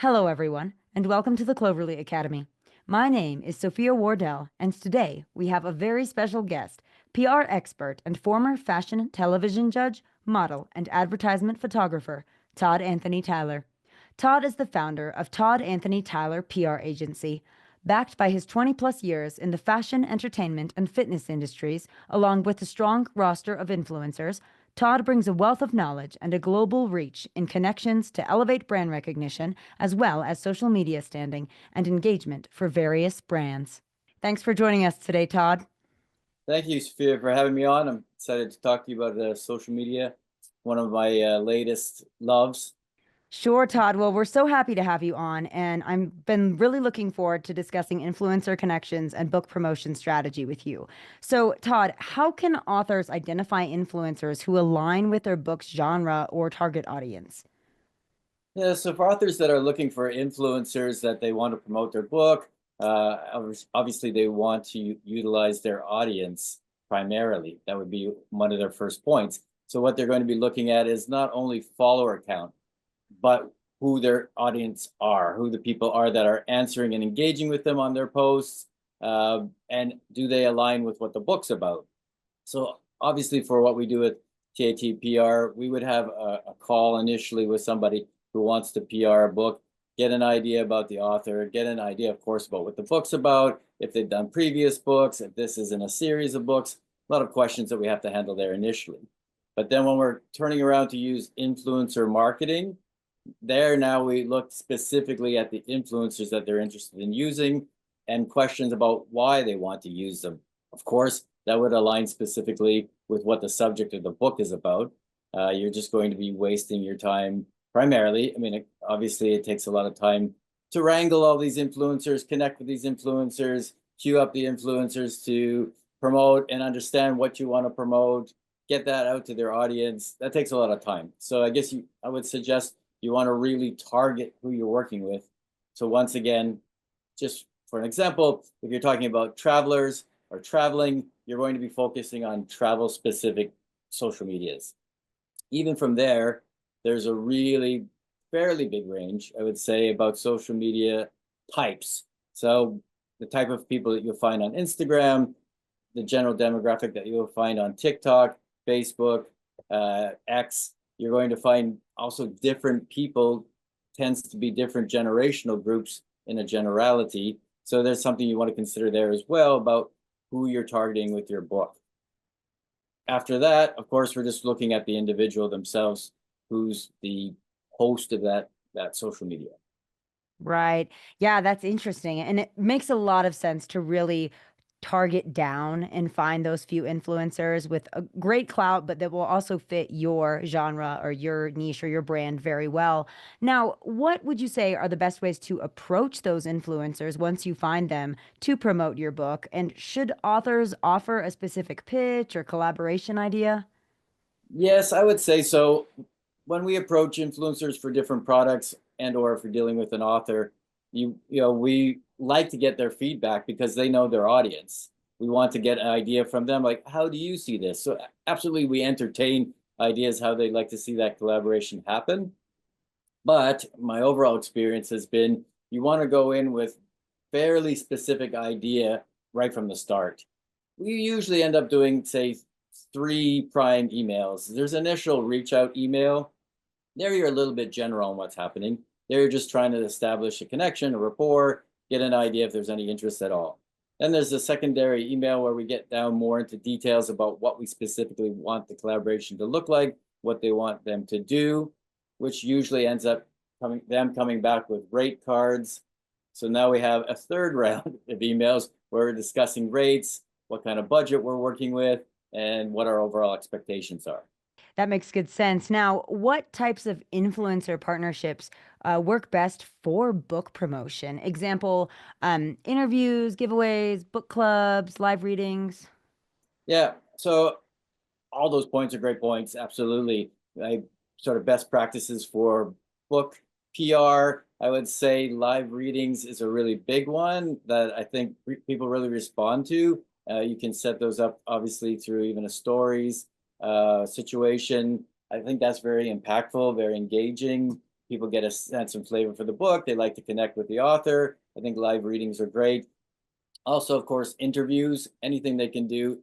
Hello, everyone, and welcome to the Cloverly Academy. My name is Sophia Wardell, and today we have a very special guest, PR expert and former fashion television judge, model, and advertisement photographer, Todd Anthony Tyler. Todd is the founder of Todd Anthony Tyler PR Agency. Backed by his 20 plus years in the fashion, entertainment, and fitness industries, along with a strong roster of influencers, Todd brings a wealth of knowledge and a global reach in connections to elevate brand recognition, as well as social media standing and engagement for various brands. Thanks for joining us today, Todd. Thank you, Sophia, for having me on. I'm excited to talk to you about social media, one of my latest loves. Sure, Todd. Well, we're so happy to have you on, and I've been really looking forward to discussing influencer connections and book promotion strategy with you. So, Todd, how can authors identify influencers who align with their book's genre or target audience? Yeah, so for authors that are looking for influencers that they want to promote their book, obviously they want to utilize their audience primarily. That would be one of their first points. So what they're going to be looking at is not only follower count, but who their audience are, who the people are that are answering and engaging with them on their posts, and do they align with what the book's about. So obviously for what we do with TATPR, we would have a call initially with somebody who wants to PR a book, get an idea about the author, get an idea, of course, about what the book's about, if they've done previous books, if this is in a series of books, a lot of questions that we have to handle there initially. But then when we're turning around to use influencer marketing, there now we look specifically at the influencers that they're interested in using and questions about why they want to use them. Of course, that would align specifically with what the subject of the book is about. You're just going to be wasting your time primarily. I mean, obviously it takes a lot of time to wrangle all these influencers, connect with these influencers, queue up the influencers to promote and understand what you want to promote, get that out to their audience. That takes a lot of time. So I guess I would suggest you want to really target who you're working with. So once again, just for an example, if you're talking about travelers or traveling, you're going to be focusing on travel specific social medias. Even from there, there's a really fairly big range, I would say, about social media types. So the type of people that you'll find on Instagram, the general demographic that you'll find on TikTok, Facebook, X, you're going to find also different people, tends to be different generational groups in a generality. So there's something you want to consider there as well about who you're targeting with your book. After that, of course, we're just looking at the individual themselves, who's the host of that social media. Right. Yeah, that's interesting. And it makes a lot of sense to really target down and find those few influencers with a great clout, but that will also fit your genre or your niche or your brand very well. Now, what would you say are the best ways to approach those influencers once you find them to promote your book? And should authors offer a specific pitch or collaboration idea? Yes, I would say so. When we approach influencers for different products and or if you're dealing with an author, we like to get their feedback because they know their audience. We want to get an idea from them, like, how do you see this? So absolutely, we entertain ideas how they'd like to see that collaboration happen. But my overall experience has been you want to go in with fairly specific idea right from the start. We usually end up doing, say, 3 prime emails. There's initial reach out email. There you're a little bit general on what's happening. There you're just trying to establish a connection, a rapport, get an idea if there's any interest at all. Then there's a secondary email where we get down more into details about what we specifically want the collaboration to look like, what they want them to do, which usually ends up coming back with rate cards. So now we have a third round of emails where we're discussing rates, what kind of budget we're working with, and what our overall expectations are. That makes good sense. Now, what types of influencer partnerships work best for book promotion? Example, interviews, giveaways, book clubs, live readings. Yeah, so all those points are great points. Absolutely. I sort of best practices for book PR. I would say live readings is a really big one that I think people really respond to. You can set those up obviously through even a stories situation. I think that's very impactful, very engaging. people get a sense and flavor for the book. They like to connect with the author. I think live readings are great. Also, of course, interviews, anything they can do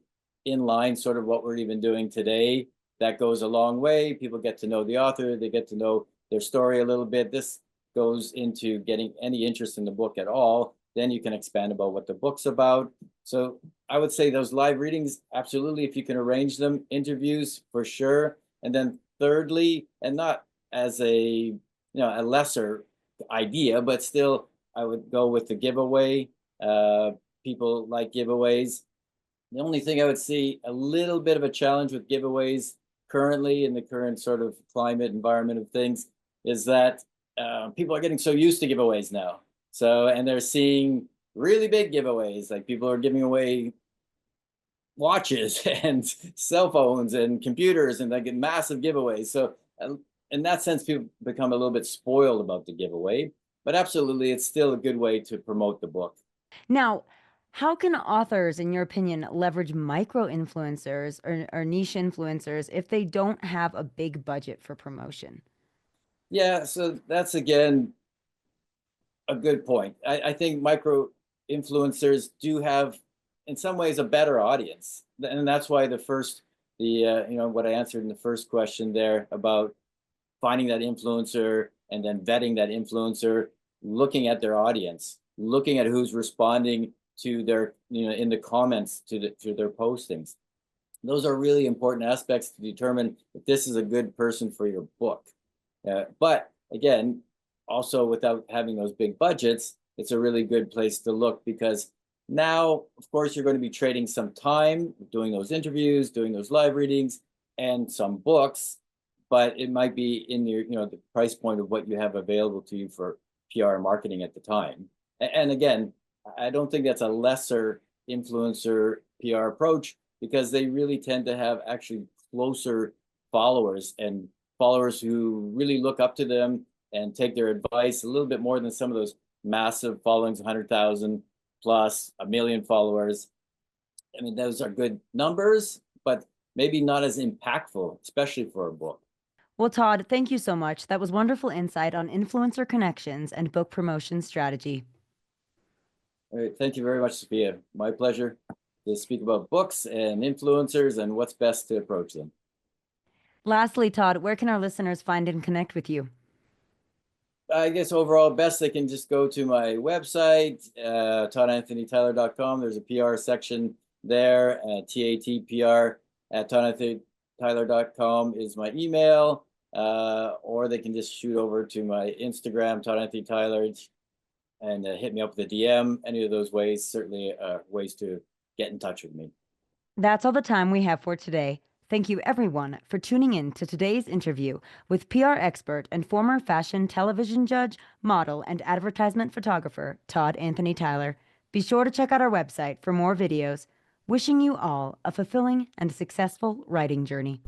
in line, sort of what we're even doing today, that goes a long way. People get to know the author, they get to know their story a little bit. This goes into getting any interest in the book at all. Then you can expand about what the book's about. So I would say those live readings, absolutely, if you can arrange them, interviews for sure. And then thirdly, and not as a a lesser idea, but still, I would go with the giveaway. People like giveaways. The only thing I would see a little bit of a challenge with giveaways currently in the current sort of climate environment of things is that people are getting so used to giveaways now. So, and they're seeing really big giveaways, like people are giving away watches and cell phones and computers and like massive giveaways. So, in that sense, people become a little bit spoiled about the giveaway. But absolutely, it's still a good way to promote the book. Now, how can authors, in your opinion, leverage micro influencers or niche influencers if they don't have a big budget for promotion? Yeah, so that's again a good point. I think micro influencers do have, in some ways, a better audience, and that's why what I answered in the first question there about finding that influencer and then vetting that influencer, looking at their audience, looking at who's responding to their in the comments to their postings. Those are really important aspects to determine if this is a good person for your book. But again, also without having those big budgets, it's a really good place to look because now, of course, you're going to be trading some time doing those interviews, doing those live readings, and some books, but it might be in your, the price point of what you have available to you for PR marketing at the time. And again, I don't think that's a lesser influencer PR approach because they really tend to have actually closer followers and followers who really look up to them and take their advice a little bit more than some of those massive followings, 100,000 plus, a million followers. I mean, those are good numbers, but maybe not as impactful, especially for a book. Well, Todd, thank you so much. That was wonderful insight on influencer connections and book promotion strategy. All right, thank you very much, Sophia. My pleasure to speak about books and influencers and what's best to approach them. Lastly, Todd, where can our listeners find and connect with you? I guess overall, best they can just go to my website, toddanthonytyler.com. There's a PR section there, TATPR at toddanthonytyler.com is my email, or they can just shoot over to my Instagram, Todd Anthony Tyler, and hit me up with a DM. Any of those ways, certainly ways to get in touch with me. That's all the time we have for today. Thank you, everyone, for tuning in to today's interview with PR expert and former fashion television judge, model, and advertisement photographer, Todd Anthony Tyler. Be sure to check out our website for more videos. Wishing you all a fulfilling and successful writing journey.